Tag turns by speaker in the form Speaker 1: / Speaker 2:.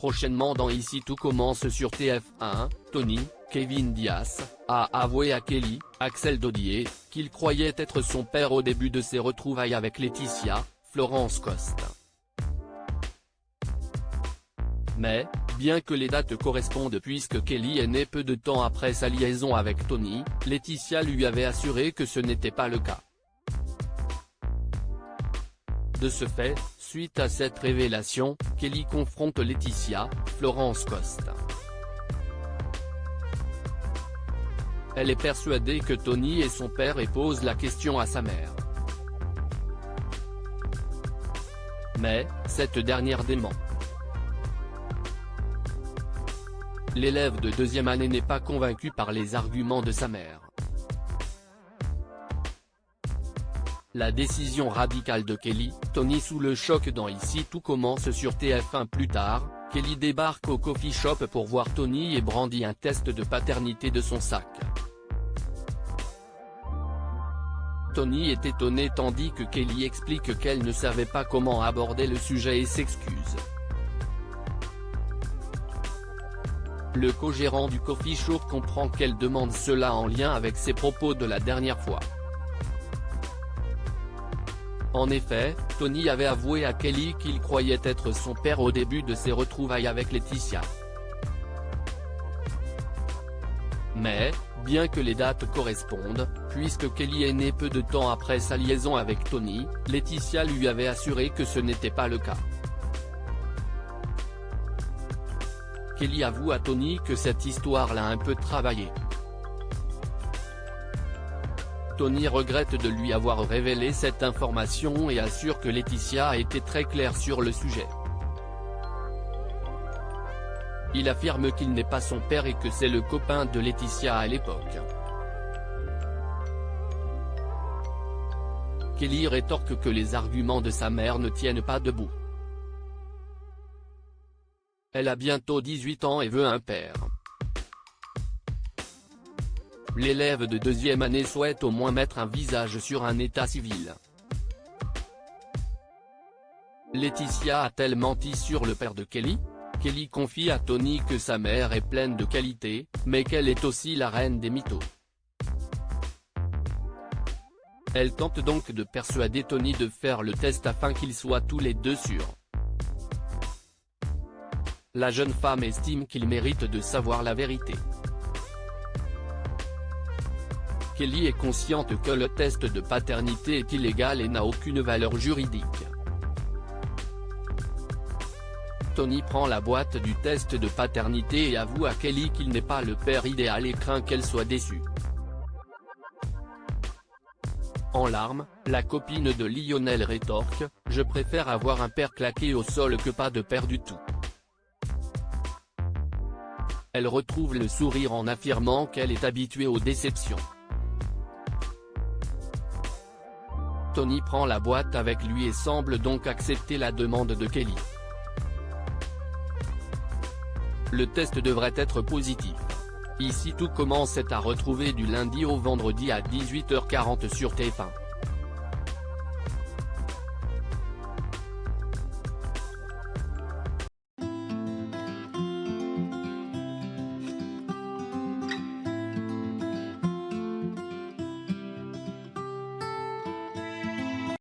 Speaker 1: Prochainement dans Ici tout commence sur TF1, Tony, Kevin Diaz, a avoué à Kelly, Axel Dodier, qu'il croyait être son père au début de ses retrouvailles avec Laetitia, Florence Coste. Mais, bien que les dates correspondent puisque Kelly est née peu de temps après sa liaison avec Tony, Laetitia lui avait assuré que ce n'était pas le cas. De ce fait, suite à cette révélation, Kelly confronte Laetitia, Florence Coste. Elle est persuadée que Tony est son père et pose la question à sa mère. Mais, cette dernière dément. L'élève de deuxième année n'est pas convaincu par les arguments de sa mère. La décision radicale de Kelly, Tony sous le choc dans Ici tout commence sur TF1 plus tard, Kelly débarque au coffee shop pour voir Tony et brandit un test de paternité de son sac. Tony est étonné tandis que Kelly explique qu'elle ne savait pas comment aborder le sujet et s'excuse. Le co-gérant du coffee shop comprend qu'elle demande cela en lien avec ses propos de la dernière fois. En effet, Tony avait avoué à Kelly qu'il croyait être son père au début de ses retrouvailles avec Laetitia. Mais, bien que les dates correspondent, puisque Kelly est née peu de temps après sa liaison avec Tony, Laetitia lui avait assuré que ce n'était pas le cas. Kelly avoue à Tony que cette histoire l'a un peu travaillé. Tony regrette de lui avoir révélé cette information et assure que Laetitia a été très claire sur le sujet. Il affirme qu'il n'est pas son père et que c'est le copain de Laetitia à l'époque. Kelly rétorque que les arguments de sa mère ne tiennent pas debout. Elle a bientôt 18 ans et veut un père. L'élève de deuxième année souhaite au moins mettre un visage sur un état civil. Laetitia a-t-elle menti sur le père de Kelly? Kelly confie à Tony que sa mère est pleine de qualités, mais qu'elle est aussi la reine des mythos. Elle tente donc de persuader Tony de faire le test afin qu'ils soient tous les deux sûrs. La jeune femme estime qu'il mérite de savoir la vérité. Kelly est consciente que le test de paternité est illégal et n'a aucune valeur juridique. Tony prend la boîte du test de paternité et avoue à Kelly qu'il n'est pas le père idéal et craint qu'elle soit déçue. En larmes, la copine de Lionel rétorque « Je préfère avoir un père claqué au sol que pas de père du tout ». Elle retrouve le sourire en affirmant qu'elle est habituée aux déceptions. Tony prend la boîte avec lui et semble donc accepter la demande de Kelly. Le test devrait être positif. Ici tout commence est à retrouver du lundi au vendredi à 18h40 sur TF1.